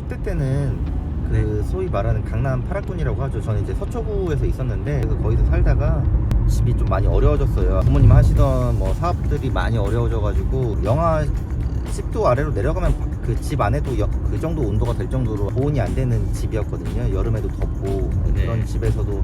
10대 때는 그 소위 말하는 강남 파락군이라고 하죠. 저는 이제 서초구에서 있었는데 그래서 거기서 살다가 집이 좀 많이 어려워졌어요. 부모님 하시던 뭐 사업들이 많이 어려워져가지고 영하 10도 아래로 내려가면 그 집 안에도 그 정도 온도가 될 정도로 보온이 안 되는 집이었거든요. 여름에도 덥고 그런 집에서도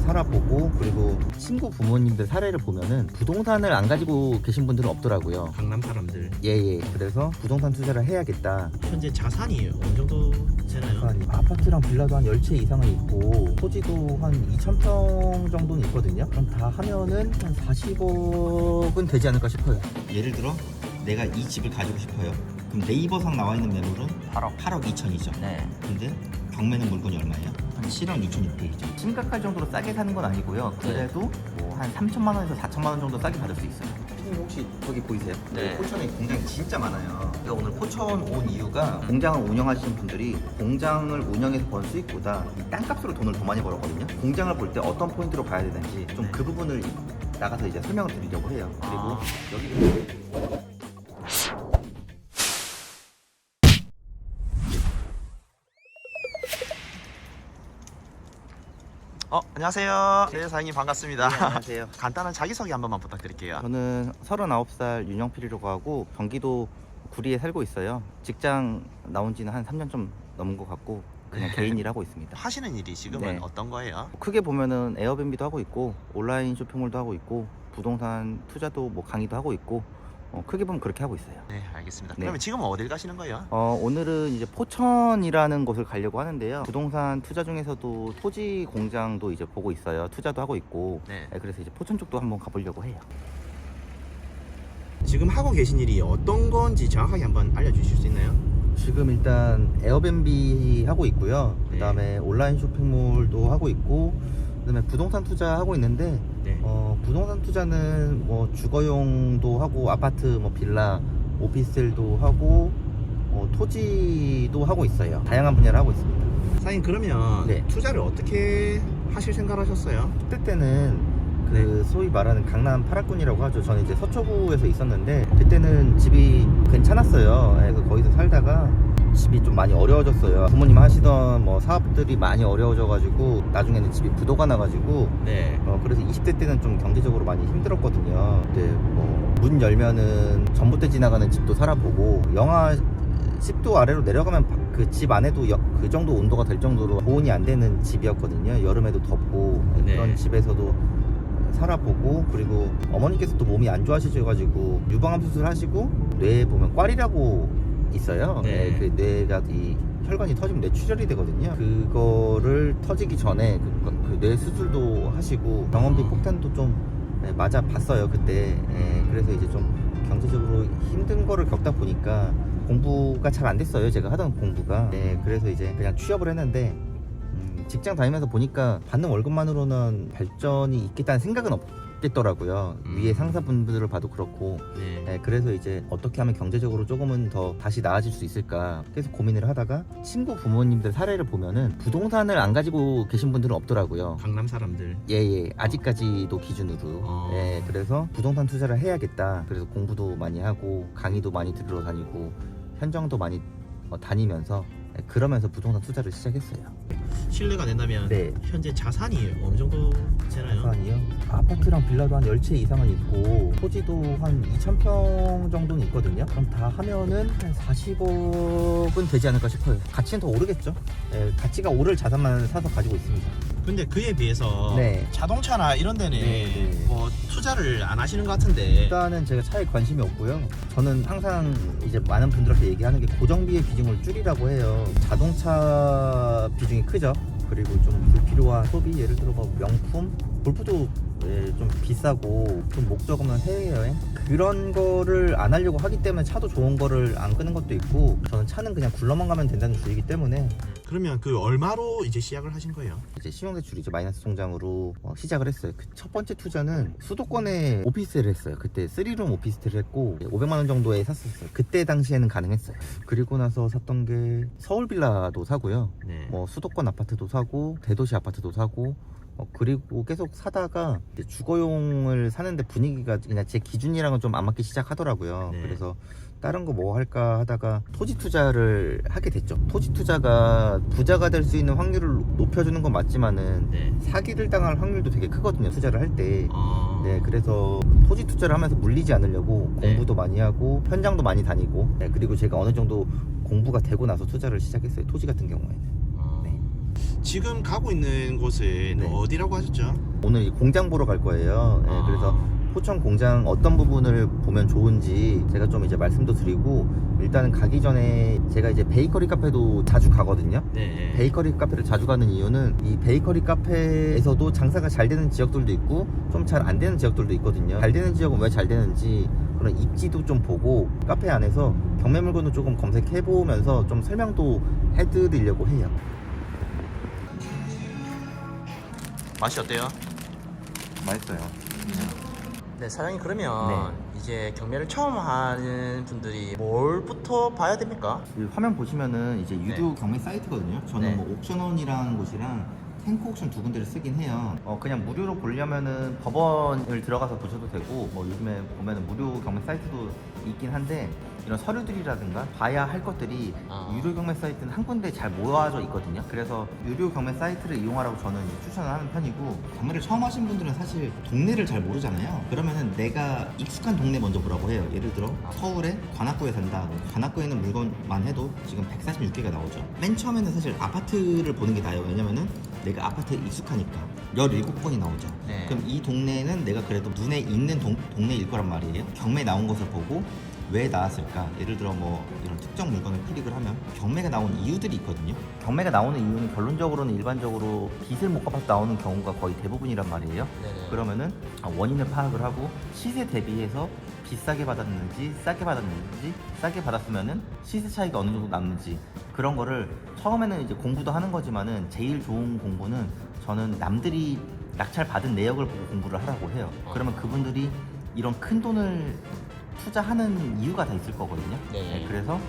살아보고, 그리고 친구 부모님들 사례를 보면은 부동산을 안 가지고 계신 분들은 없더라고요. 강남 사람들. 예. 그래서 부동산 투자를 해야겠다. 현재 자산이 어느 정도 되나요? 아파트랑 빌라도 한 10채 이상은 있고 토지도 한 2,000평 정도는 있거든요. 그럼 다 하면은 한 40억은 되지 않을까 싶어요. 예를 들어 내가 이 집을 가지고 싶어요. 그럼 네이버상 나와 있는 매물은 8억 2천이죠. 네. 근데 경매는 물건이 얼마예요? 한 7억 6,600이죠. 심각할 정도로 싸게 사는 건 아니고요. 그래도 뭐 한 3천만 원에서 4천만 원 정도 싸게 받을 수 있어요. 피디님 혹시 거기 보이세요? 네. 포천에 공장이 진짜 많아요. 제가 오늘 포천 온 이유가 공장을 운영하시는 분들이 공장을 운영해서 번 수익보다 이 땅값으로 돈을 더 많이 벌었거든요. 공장을 볼 때 어떤 포인트로 봐야 되는지 좀 그 부분을 나가서 이제 설명을 드리려고 해요. 그리고 여기 안녕하세요. 네, 사장님 반갑습니다. 네, 안녕하세요. 간단한 자기소개 한 번만 부탁드릴게요. 저는 39살 윤영필이라고 하고 경기도 구리에 살고 있어요. 직장 나온 지는 한 3년 좀 넘은 것 같고 그냥 개인 일 하고 있습니다. 하시는 일이 지금은 네. 어떤 거예요? 크게 보면은 에어비앤비도 하고 있고 온라인 쇼핑몰도 하고 있고 부동산 투자도 뭐 강의도 하고 있고 크게 보면 그렇게 하고 있어요. 네, 알겠습니다. 네. 그러면 지금은 어딜 가시는 거예요? 오늘은 이제 포천이라는 곳을 가려고 하는데요. 부동산 투자 중에서도 토지 공장도 이제 보고 있어요. 투자도 하고 있고. 네. 그래서 이제 포천 쪽도 한번 가보려고 해요. 지금 하고 계신 일이 어떤 건지 정확하게 한번 알려주실 수 있나요? 지금 일단 에어비앤비 하고 있고요. 네. 그다음에 온라인 쇼핑몰도 하고 있고, 그다음에 부동산 투자 하고 있는데 네. 부동산 투자는 뭐 주거용도 하고 아파트, 뭐 빌라, 오피스텔도 하고 토지도 하고 있어요. 다양한 분야를 하고 있습니다. 사장님 그러면 네. 투자를 어떻게 하실 생각을 하셨어요? 10대 10대 때는 그 소위 말하는 강남 파락군이라고 하죠. 저는 이제 서초구에서 있었는데 그때는 집이 괜찮았어요. 그래서 거기서 살다가 집이 좀 많이 어려워졌어요. 부모님 하시던 뭐 사업들이 많이 어려워져가지고 나중에는 집이 부도가 나가지고 네. 그래서 20대 때는 좀 경제적으로 많이 힘들었거든요. 그때 뭐 문 열면은 전봇대 지나가는 집도 살아보고 영하 10도 아래로 내려가면 그 집 안에도 그 정도 온도가 될 정도로 보온이 안 되는 집이었거든요. 여름에도 덥고 네. 그런 집에서도 살아보고, 그리고 어머니께서도 몸이 안 좋아지셔가지고 유방암 수술하시고 뇌에 보면 꽈리라고 있어요. 네. 그 뇌가 이 혈관이 터지면 뇌출혈이 되거든요. 그거를 터지기 전에 그 뇌 수술도 하시고 병원비 폭탄도 좀 맞아 봤어요 그때. 그래서 이제 좀 경제적으로 힘든 거를 겪다 보니까 공부가 잘 안 됐어요. 제가 하던 공부가. 그래서 이제 그냥 취업을 했는데 직장 다니면서 보니까 받는 월급만으로는 발전이 있겠다는 생각은 없겠더라고요. 위에 상사분들을 봐도 그렇고. 네. 그래서 이제 어떻게 하면 경제적으로 조금은 더 다시 나아질 수 있을까 계속 고민을 하다가 친구 부모님들 사례를 보면은 부동산을 안 가지고 계신 분들은 없더라고요. 강남 사람들. 아직까지도 기준으로. 그래서 부동산 투자를 해야겠다. 그래서 공부도 많이 하고 강의도 많이 들으러 다니고 현장도 많이 다니면서 그러면서 부동산 투자를 시작했어요. 실례가 된다면 네. 현재 자산이 어느 정도 되나요? 자산이요? 아파트랑 빌라도 한 10채 이상은 있고 토지도 한 2,000평 정도는 있거든요. 그럼 다 하면은 한 40억은 되지 않을까 싶어요. 가치는 더 오르겠죠. 가치가 오를 자산만 사서 가지고 있습니다. 근데 그에 비해서 네. 자동차나 이런 데는 네. 뭐 투자를 안 하시는 것 같은데. 일단은 제가 차에 관심이 없고요. 저는 항상 이제 많은 분들한테 얘기하는 게 고정비의 비중을 줄이라고 해요. 자동차 비중이 크죠. 그리고 좀 불필요한 소비, 예를 들어 뭐 명품, 골프도 좀 비싸고 좀 목적 없는 해외여행 그런 거를 안 하려고 하기 때문에 차도 좋은 거를 안 끄는 것도 있고, 저는 차는 그냥 굴러만 가면 된다는 주의이기 때문에 그러면 그 얼마로 이제 시작을 하신 거예요? 이제 신용대출 이제 마이너스 통장으로 시작을 했어요. 그 첫 번째 투자는 수도권에 오피스텔을 했어요. 그때 3룸 오피스텔을 했고 500만 원 정도에 샀었어요. 그때 당시에는 가능했어요. 그리고 나서 샀던 게 서울 빌라도 사고요. 네. 뭐 수도권 아파트도 사고 대도시 아파트도 사고 그리고 계속 사다가 이제 주거용을 사는데 분위기가 그냥 제 기준이랑은 좀 안 맞기 시작하더라고요. 네. 그래서 다른 거 뭐 할까 하다가 토지 투자를 하게 됐죠. 토지 투자가 부자가 될 수 있는 확률을 높여주는 건 맞지만은 네. 사기를 당할 확률도 되게 크거든요, 투자를 할 때. 아. 네, 그래서 토지 투자를 하면서 물리지 않으려고 네. 공부도 많이 하고 현장도 많이 다니고, 네, 그리고 제가 어느 정도 공부가 되고 나서 투자를 시작했어요, 토지 같은 경우에는. 네. 지금 가고 있는 곳은 네. 어디라고 하셨죠? 오늘 이 공장 보러 갈 거예요. 네, 그래서 포천 공장 어떤 부분을 보면 좋은지 제가 좀 이제 말씀도 드리고, 일단은 가기 전에 제가 이제 베이커리 카페도 자주 가거든요. 네. 베이커리 카페를 자주 가는 이유는 이 베이커리 카페에서도 장사가 잘 되는 지역들도 있고 좀 잘 안 되는 지역들도 있거든요. 잘 되는 지역은 왜 잘 되는지 그런 입지도 좀 보고 카페 안에서 경매 물건도 조금 검색해 보면서 좀 설명도 해드리려고 해요. 맛이 어때요? 맛있어요. 네, 사장님 그러면 이제 경매를 처음 하는 분들이 뭘부터 봐야 됩니까? 이 화면 보시면은 이제 유료 경매 사이트거든요. 저는 네. 뭐 옥션원이라는 곳이랑 탱크 옥션 두 군데를 쓰긴 해요. 그냥 무료로 보려면은 법원을 들어가서 보셔도 되고, 뭐 요즘에 보면은 무료 경매 사이트도 있긴 한데, 이런 서류들이라든가 봐야 할 것들이 유료 경매 사이트는 한 군데 잘 모아져 있거든요. 그래서 유료 경매 사이트를 이용하라고 저는 이제 추천을 하는 편이고, 경매를 처음 하신 분들은 사실 동네를 잘 모르잖아요. 그러면은 내가 익숙한 동네 먼저 보라고 해요. 예를 들어 서울에 관악구에 산다. 관악구에 있는 물건만 해도 지금 146개가 나오죠. 맨 처음에는 사실 아파트를 보는 게 나아요. 왜냐면은 내가 아파트에 익숙하니까 17건이 나오죠. 네. 그럼 이 동네는 내가 그래도 눈에 있는 동네일 거란 말이에요. 경매 나온 것을 보고 왜 나왔을까? 예를 들어 뭐 이런 특정 물건을 클릭을 하면 경매가 나온 이유들이 있거든요. 경매가 나오는 이유는 결론적으로는 일반적으로 빚을 못 갚아서 나오는 경우가 거의 대부분이란 말이에요. 네네. 그러면은 원인을 파악을 하고 시세 대비해서 비싸게 받았는지 싸게 받았는지, 싸게 받았으면은 시세 차이가 어느 정도 남는지, 그런 거를 처음에는 이제 공부도 하는 거지만은 제일 좋은 공부는 저는 남들이 낙찰 받은 내역을 보고 공부를 하라고 해요. 그러면 그분들이 이런 큰 돈을 투자하는 이유가 다 있을 거거든요. 네. 그래서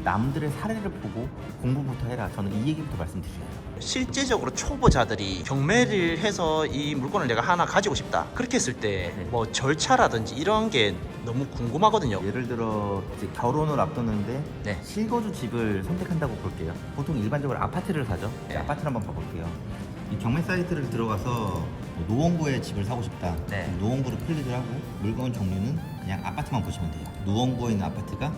남들의 사례를 보고 공부부터 해라. 저는 이 얘기부터 말씀드려요. 실제적으로 초보자들이 경매를 해서 이 물건을 내가 하나 가지고 싶다 그렇게 했을 때 뭐 절차라든지 이런 게 너무 궁금하거든요. 예를 들어 이제 결혼을 앞두는데 네. 실거주 집을 선택한다고 볼게요. 보통 일반적으로 아파트를 사죠. 네. 아파트를 한번 봐볼게요. 이 경매 사이트를 들어가서 뭐 노원구에 집을 사고 싶다. 네. 그럼 노원구를 클릭을 하고 물건 종류는 그냥 아파트만 보시면 돼요. 노원구에 있는 아파트가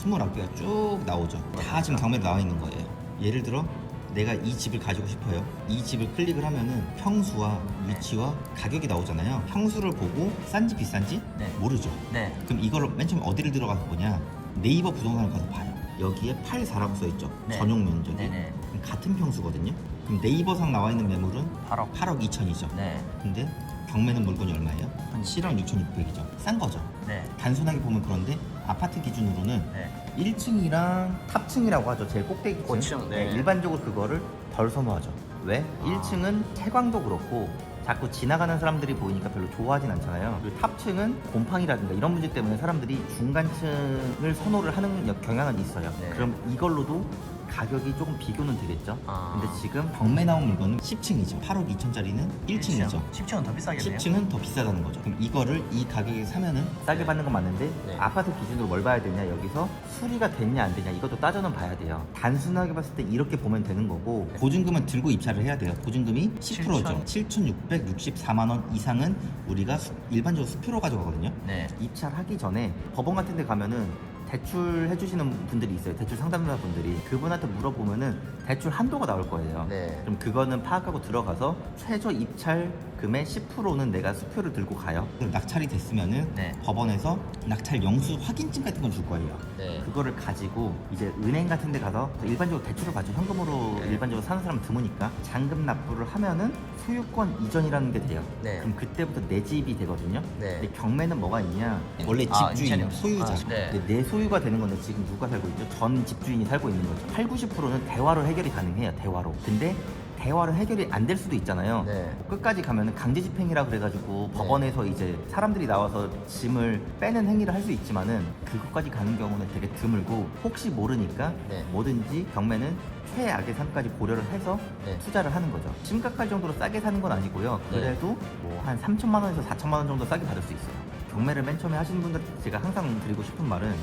29개가 쭉 나오죠. 다 지금 경매로 나와 있는 거예요. 예를 들어 내가 이 집을 가지고 싶어요. 이 집을 클릭을 하면은 평수와 위치와 가격이 나오잖아요. 평수를 보고 싼지 비싼지 네. 모르죠. 네. 그럼 이걸 맨 처음에 어디를 들어가서 보냐? 네이버 부동산을 가서 봐요. 여기에 84라고 써있죠. 네. 전용 면적이. 네네. 그럼 같은 평수거든요. 그럼 네이버상 나와 있는 매물은 8억. 8억 2천이죠. 네. 근데 경매는 물건이 얼마예요? 한 7억 6,600이죠. 싼 거죠. 네. 단순하게 보면 그런데 아파트 기준으로는 네. 1층이랑 탑층이라고 하죠. 제일 꼭대기층. 고층, 네. 일반적으로 그거를 덜 선호하죠. 왜? 1층은 채광도 그렇고 자꾸 지나가는 사람들이 보이니까 별로 좋아하진 않잖아요. 그리고 탑층은 곰팡이라든가 이런 문제 때문에 사람들이 중간층을 선호를 하는 경향은 있어요. 네. 그럼 이걸로도 가격이 조금 비교는 되겠죠. 아. 근데 지금 경매 나온 물건은 10층이죠. 8억 2천짜리는 1층이죠. 10층은 더 비싸겠네요. 10층은 더 비싸다는 거죠. 그럼 이거를 이 가격에 사면은 싸게 네. 받는 건 맞는데 네. 아파트 기준으로 뭘 봐야 되냐, 여기서 수리가 됐냐 안 되냐 이것도 따져는 봐야 돼요. 단순하게 봤을 때 이렇게 보면 되는 거고, 보증금은 들고 입찰을 해야 돼요. 보증금이 10%죠. 7,664만 원 이상은 우리가 일반적으로 수표로 가져가거든요. 네. 입찰하기 전에 법원 같은 데 가면은 대출 해주시는 분들이 있어요. 대출 상담사 분들이. 그분한테 물어보면은 대출 한도가 나올 거예요. 네. 그럼 그거는 파악하고 들어가서 최저 입찰금의 10%는 내가 수표를 들고 가요. 낙찰이 됐으면은 네. 법원에서 낙찰 영수 확인증 같은 걸 줄 거예요. 네. 그거를 가지고 이제 은행 같은 데 가서 일반적으로 대출을 받죠. 현금으로 네. 일반적으로 사는 사람 드무니까 잔금 납부를 하면은 소유권 이전이라는 게 돼요. 네. 그럼 그때부터 내 집이 되거든요. 네. 근데 경매는 뭐가 있냐? 원래 아, 집주인, 이전이요? 소유자. 아, 네. 근데 내 소유가 되는 건데 지금 누가 살고 있죠? 전 집주인이 살고 있는 거죠. 8, 90%는 대화로 해결이 가능해요. 대화로. 근데 대화로 해결이 안 될 수도 있잖아요. 네. 끝까지 가면은 강제 집행이라 그래가지고 법원에서 이제 사람들이 나와서 짐을 빼는 행위를 할 수 있지만은 그것까지 가는 경우는 되게 드물고, 혹시 모르니까 네. 뭐든지 경매는 최악의 삶까지 고려를 해서 네. 투자를 하는 거죠. 심각할 정도로 싸게 사는 건 아니고요. 네. 그래도 뭐 한 3천만 원에서 4천만 원 정도 싸게 받을 수 있어요. 경매를 맨 처음에 하시는 분들 제가 항상 드리고 싶은 말은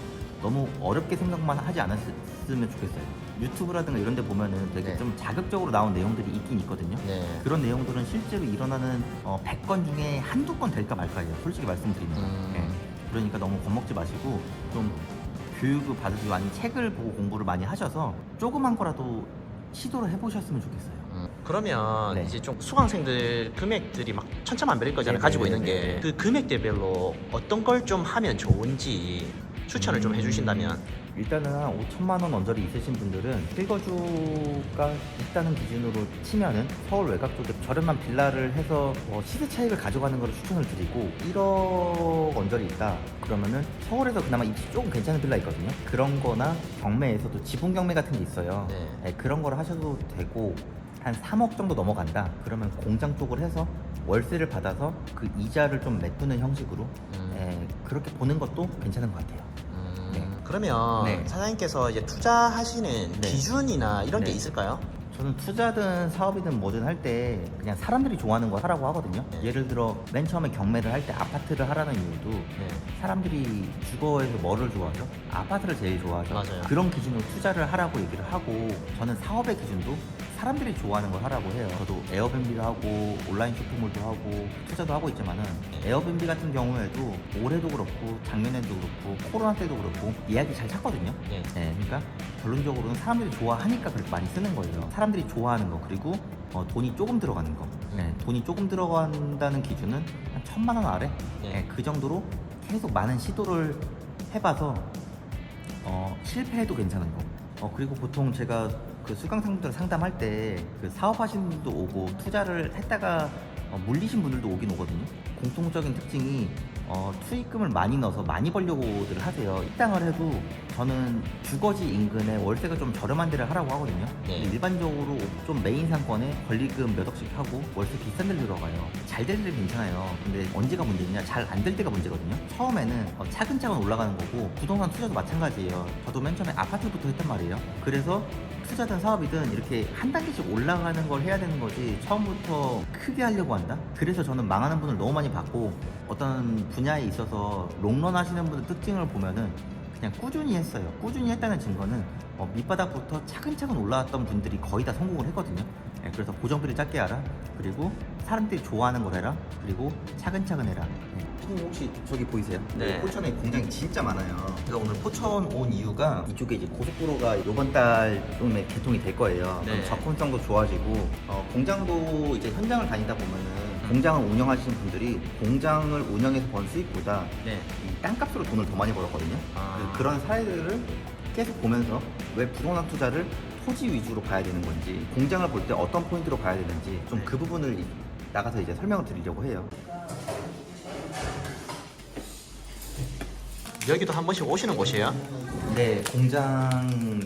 너무 어렵게 생각만 하지 않았으면 좋겠어요. 유튜브라든가 이런 데 보면은 되게 네. 좀 자극적으로 나온 내용들이 있긴 있거든요. 네. 그런 내용들은 실제로 일어나는 100건 중에 한두 건 될까 말까예요. 솔직히 말씀드리면. 예. 그러니까 너무 겁먹지 마시고 좀 교육을 받으시고 아니면 책을 보고 공부를 많이 하셔서 조그만 거라도 시도를 해보셨으면 좋겠어요. 그러면 네. 이제 좀 수강생들 금액들이 막 천차만별일 거잖아요. 네, 가지고 네, 있는 네, 게 그 금액대별로 어떤 걸 좀 하면 좋은지 추천을 좀 해주신다면. 일단은 한 5천만 원 언저리 있으신 분들은 실거주가 있다는 기준으로 치면은 서울 외곽 쪽에 저렴한 빌라를 해서 시세 차익을 가져가는 걸 추천을 드리고 1억 언저리 있다 그러면은 서울에서 그나마 입지 조금 괜찮은 빌라 있거든요. 그런 거나 경매에서도 지분 경매 같은 게 있어요. 네. 네, 그런 거를 하셔도 되고 한 3억 정도 넘어간다 그러면 공장 쪽을 해서 월세를 받아서 그 이자를 좀 메꾸는 형식으로 그렇게 보는 것도 괜찮은 것 같아요. 네. 그러면 네. 사장님께서 이제 투자하시는 네. 기준이나 이런 게 네. 있을까요? 저는 투자든 사업이든 뭐든 할 때 그냥 사람들이 좋아하는 거 하라고 하거든요. 네. 예를 들어 맨 처음에 경매를 할 때 아파트를 하라는 이유도 네. 사람들이 주거에서 뭐를 좋아하죠? 아파트를 제일 좋아하죠. 맞아요. 그런 기준으로 투자를 하라고 얘기를 하고 저는 사업의 기준도 사람들이 좋아하는 걸 하라고 해요. 저도 에어비앤비도 하고 온라인 쇼핑몰도 하고 투자도 하고 있지만은 에어비앤비 같은 경우에도 올해도 그렇고 작년에도 그렇고 코로나 때도 그렇고 예약이 잘 찼거든요. 네. 네, 그러니까 결론적으로는 사람들이 좋아하니까 그렇게 많이 쓰는 거예요. 사람들이 좋아하는 거 그리고 돈이 조금 들어가는 거. 네, 돈이 조금 들어간다는 기준은 한 1,000만 원 아래. 네. 네, 그 정도로 계속 많은 시도를 해봐서 실패해도 괜찮은 거. 그리고 보통 제가 그 수강생분들 상담할 때 그 사업하시는 분들도 오고 투자를 했다가 물리신 분들도 오긴 오거든요. 공통적인 특징이 투입금을 많이 넣어서 많이 벌려고들 하세요. 이 땅을 해도 저는 주거지 인근에 월세가 좀 저렴한 데를 하라고 하거든요. 네. 일반적으로 좀 메인 상권에 권리금 몇 억씩 하고 월세 비싼 데를 들어가요. 잘 될 때는 괜찮아요. 근데 언제가 문제냐? 잘 안 될 때가 문제거든요. 처음에는 차근차근 올라가는 거고 부동산 투자도 마찬가지예요. 저도 맨 처음에 아파트부터 했단 말이에요. 그래서 투자든 사업이든 이렇게 한 단계씩 올라가는 걸 해야 되는 거지 처음부터 크게 하려고 한다? 그래서 저는 망하는 분을 너무 많이 봤고 어떤 분야에 있어서 롱런 하시는 분들 특징을 보면은 그냥 꾸준히 했어요. 꾸준히 했다는 증거는 밑바닥부터 차근차근 올라왔던 분들이 거의 다 성공을 했거든요. 네, 그래서 고정비를 작게 하라. 그리고 사람들이 좋아하는 걸 해라. 그리고 차근차근 해라. 네. 피디님 혹시 저기 보이세요? 네. 포천에 공장이 진짜 많아요. 그래서 오늘 포천 온 이유가 이쪽에 이제 고속도로가 이번 달쯤에 개통이 될 거예요. 네. 그럼 접근성도 좋아지고 공장도 이제 현장을 다니다 보면은 공장을 운영하시는 분들이 공장을 운영해서 번 수익보다 네. 이 땅값으로 돈을 더 많이 벌었거든요. 아. 그런 사례들을 계속 보면서 왜 부동산 투자를 토지 위주로 봐야 되는 건지 공장을 볼 때 어떤 포인트로 봐야 되는지 좀 그 부분을 나가서 이제 설명을 드리려고 해요. 여기도 한 번씩 오시는 곳이에요? 네, 공장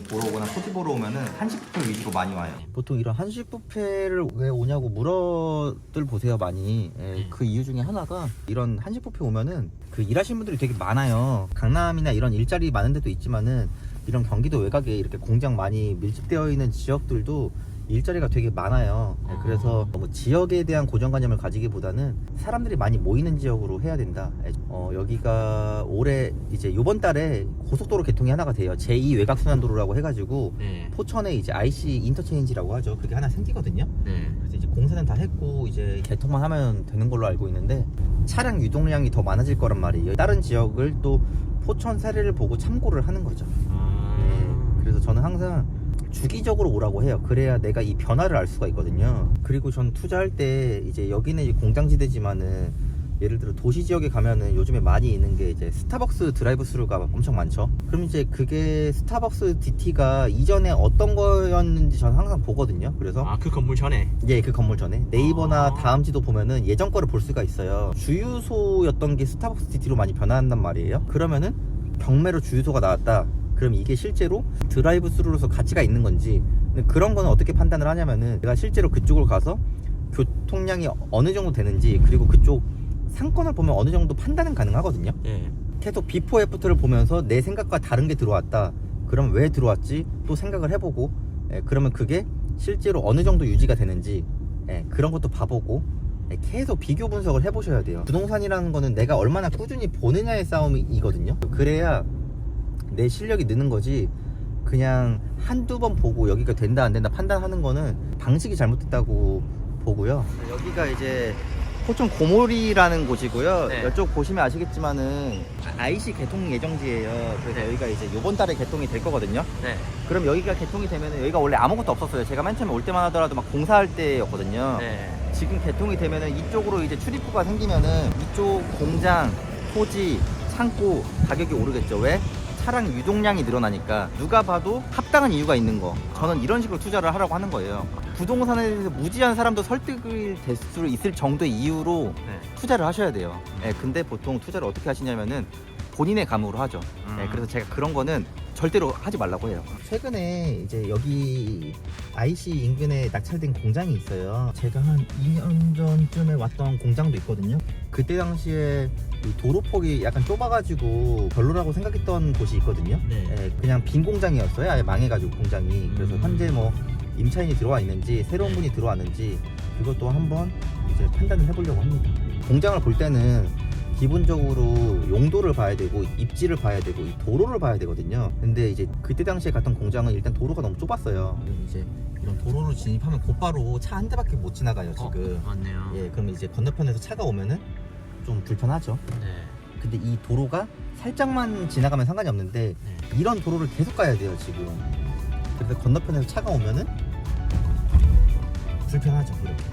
보러 오거나 토지 보러 오면은 한식 뷔페 위주로 많이 와요. 보통 이런 한식 뷔페를 왜 오냐고 물어들 보세요, 많이. 그 이유 중에 하나가 이런 한식 뷔페 오면은 그 일하시는 분들이 되게 많아요. 강남이나 이런 일자리 많은 데도 있지만은 이런 경기도 외곽에 이렇게 공장 많이 밀집되어 있는 지역들도 일자리가 되게 많아요. 그래서 뭐 지역에 대한 고정관념을 가지기보다는 사람들이 많이 모이는 지역으로 해야 된다. 여기가 올해 이제 요번 달에 고속도로 개통이 하나가 돼요. 제2 외곽순환도로라고 해가지고 네. 포천에 이제 IC 인터체인지라고 하죠. 그게 하나 생기거든요. 네. 그래서 이제 공사는 다 했고 이제 개통만 하면 되는 걸로 알고 있는데 차량 유동량이 더 많아질 거란 말이에요. 다른 지역을 또 포천 사례를 보고 참고를 하는 거죠. 네. 그래서 저는 항상 주기적으로 오라고 해요. 그래야 내가 이 변화를 알 수가 있거든요. 그리고 전 투자할 때 이제 여기는 이제 공장지대지만은 예를 들어 도시 지역에 가면은 요즘에 많이 있는 게 이제 스타벅스 드라이브 스루가 엄청 많죠. 그럼 이제 그게 스타벅스 DT가 이전에 어떤 거였는지 저는 항상 보거든요. 그래서 그 건물 전에? 예, 그 건물 전에 네이버나 다음지도 보면은 예전 거를 볼 수가 있어요. 주유소였던 게 스타벅스 DT로 많이 변화한단 말이에요. 그러면은 경매로 주유소가 나왔다. 그럼 이게 실제로 드라이브 스루로서 가치가 있는 건지 그런 거는 어떻게 판단을 하냐면은 내가 실제로 그쪽을 가서 교통량이 어느 정도 되는지 그리고 그쪽 상권을 보면 어느 정도 판단은 가능하거든요. 네. 계속 비포 애프터를 보면서 내 생각과 다른 게 들어왔다. 그럼 왜 들어왔지? 또 생각을 해보고 그러면 그게 실제로 어느 정도 유지가 되는지 그런 것도 봐보고 계속 비교 분석을 해보셔야 돼요. 부동산이라는 거는 내가 얼마나 꾸준히 보느냐의 싸움이거든요. 그래야 내 실력이 느는 거지. 그냥 한두 번 보고 여기가 된다 안 된다 판단하는 거는 방식이 잘못됐다고 보고요. 여기가 이제 포천 고모리라는 곳이고요. 네. 이쪽 보시면 아시겠지만은 IC 개통 예정지예요. 그래서 네. 여기가 이제 이번 달에 개통이 될 거거든요. 네. 그럼 여기가 개통이 되면은 여기가 원래 아무것도 없었어요. 제가 맨 처음에 올 때만 하더라도 막 공사할 때였거든요. 네. 지금 개통이 되면은 이쪽으로 이제 출입구가 생기면은 이쪽 공장, 토지, 창고 가격이 오르겠죠. 왜? 차량 유동량이 늘어나니까 누가 봐도 합당한 이유가 있는 거. 저는 이런 식으로 투자를 하라고 하는 거예요. 부동산에 대해서 무지한 사람도 설득이 될 수 있을 정도의 이유로 네. 투자를 하셔야 돼요. 예, 근데 보통 투자를 어떻게 하시냐면은 본인의 감으로 하죠. 예, 그래서 제가 그런 거는 절대로 하지 말라고 해요. 최근에 이제 여기 IC 인근에 낙찰된 공장이 있어요. 제가 한 2년 전쯤에 왔던 공장도 있거든요. 그때 당시에 이 도로폭이 약간 좁아가지고 별로라고 생각했던 곳이 있거든요. 네. 예, 그냥 빈 공장이었어요. 아예 망해가지고 공장이. 그래서 현재 뭐 임차인이 들어와 있는지 새로운 분이 들어왔는지 그것도 한번 이제 판단을 해보려고 합니다. 공장을 볼 때는 기본적으로 용도를 봐야 되고 입지를 봐야 되고 이 도로를 봐야 되거든요. 근데 이제 그때 당시에 갔던 공장은 일단 도로가 너무 좁았어요. 이제 이런 도로로 진입하면 곧바로 차 한 대밖에 못 지나가요 지금. 맞네요. 예, 그러면 이제 건너편에서 차가 오면은 좀 불편하죠. 네. 근데 이 도로가 살짝만 지나가면 상관이 없는데 네. 이런 도로를 계속 가야 돼요 지금. 그래서 건너편에서 차가 오면은 불편하죠 이렇게.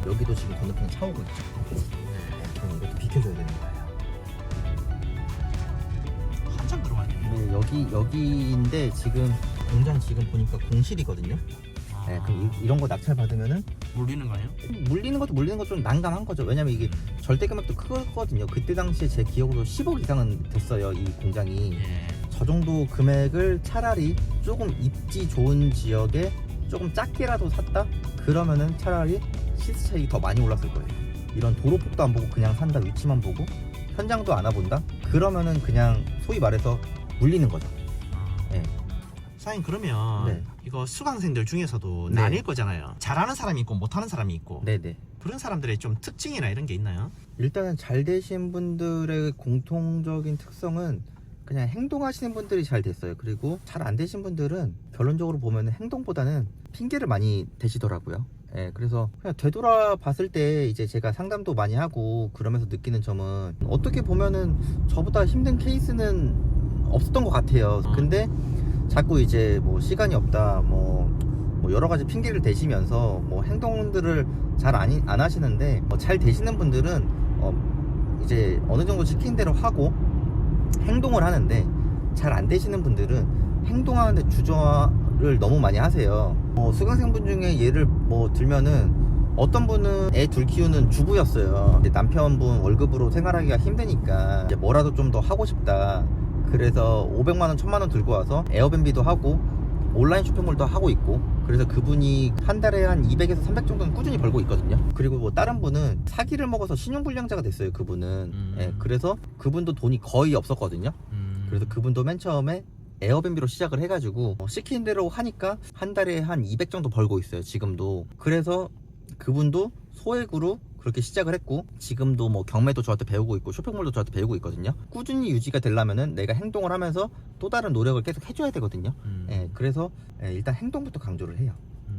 여기도 지금 건너편에 차 오고 있죠. 네, 그럼 이것도 비켜줘야 되는 거예요. 한참 들어가네요. 네, 여기인데 지금 공장 지금 보니까 공실이거든요. 네, 그럼 이런 거 낙찰 받으면은 물리는 거예요? 물리는 것도 좀 난감한 거죠. 왜냐면 이게 절대 금액도 크거든요. 그때 당시에 제 기억으로 10억 이상은 됐어요 이 공장이. 예. 저 정도 금액을 차라리 조금 입지 좋은 지역에 조금 작게라도 샀다? 그러면은 차라리 시세 차익이 더 많이 올랐을 거예요. 이런 도로폭도 안 보고 그냥 산다, 위치만 보고 현장도 안 와본다? 그러면은 그냥 소위 말해서 물리는 거죠. 네. 사장님 그러면 네. 이거 수강생들 중에서도 네. 나뉠 거잖아요. 잘하는 사람이 있고 못하는 사람이 있고 네네. 그런 사람들의 좀 특징이나 이런 게 있나요? 일단은 잘 되신 분들의 공통적인 특성은 그냥 행동하시는 분들이 잘 됐어요. 그리고 잘 안 되신 분들은 결론적으로 보면 행동보다는 핑계를 많이 대시더라고요. 예, 그래서 그냥 되돌아 봤을 때 이제 제가 상담도 많이 하고 그러면서 느끼는 점은 어떻게 보면은 저보다 힘든 케이스는 없었던 것 같아요. 근데 자꾸 이제 뭐 시간이 없다, 뭐 여러 가지 핑계를 대시면서 뭐 행동들을 잘 안 하시는데 잘 되시는 분들은 이제 어느 정도 시킨 대로 하고 행동을 하는데 잘 안 되시는 분들은 행동하는데 주저를 너무 많이 하세요. 수강생분 중에 예를 뭐 들면은 어떤 분은 애 둘 키우는 주부였어요. 근데 남편분 월급으로 생활하기가 힘드니까 이제 뭐라도 좀 더 하고 싶다. 그래서 500만원, 1000만원 들고 와서 에어비앤비도 하고 온라인 쇼핑몰도 하고 있고, 그래서 그분이 한 달에 한 200에서 300 정도는 꾸준히 벌고 있거든요. 그리고 뭐 다른 분은 사기를 먹어서 신용불량자가 됐어요. 그분은. 예, 그래서 그분도 돈이 거의 없었거든요. 그래서 그분도 맨 처음에 에어비앤비로 시작을 해가지고 시키는 대로 하니까 한 달에 한 200 정도 벌고 있어요 지금도. 그래서 그분도 소액으로 그렇게 시작을 했고 지금도 뭐 경매도 저한테 배우고 있고 쇼핑몰도 저한테 배우고 있거든요. 꾸준히 유지가 되려면은 내가 행동을 하면서 또 다른 노력을 계속 해줘야 되거든요. 예, 그래서 일단 행동부터 강조를 해요.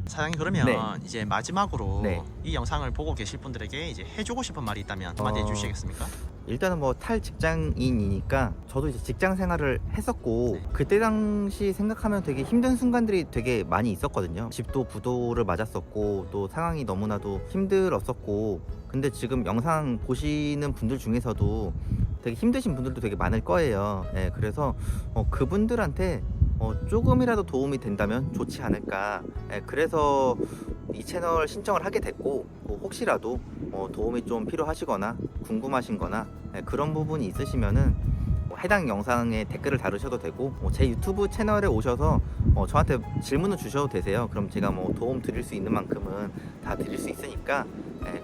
사장님 그러면 네. 이제 마지막으로 네. 이 영상을 보고 계실 분들에게 이제 해주고 싶은 말이 있다면 한마디 해주시겠습니까? 일단은 뭐 탈직장인이니까 저도 이제 직장 생활을 했었고 네. 그때 당시 생각하면 되게 힘든 순간들이 되게 많이 있었거든요. 집도 부도를 맞았었고 또 상황이 너무나도 힘들었었고, 근데 지금 영상 보시는 분들 중에서도 되게 힘드신 분들도 되게 많을 거예요. 예, 그래서 그분들한테 조금이라도 도움이 된다면 좋지 않을까. 예, 그래서 이 채널 신청을 하게 됐고, 혹시라도 도움이 좀 필요하시거나 궁금하신 거나 그런 부분이 있으시면은 해당 영상에 댓글을 달으셔도 되고 제 유튜브 채널에 오셔서 저한테 질문을 주셔도 되세요. 그럼 제가 뭐 도움 드릴 수 있는 만큼은 다 드릴 수 있으니까.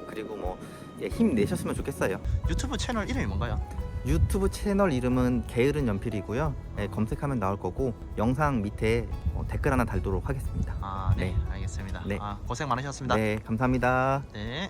그리고 뭐 힘내셨으면 좋겠어요. 유튜브 채널 이름이 뭔가요? 유튜브 채널 이름은 게으른 연필이고요. 검색하면 나올 거고 영상 밑에 댓글 하나 달도록 하겠습니다. 네, 네. 알겠습니다. 네. 고생 많으셨습니다. 네, 감사합니다. 네.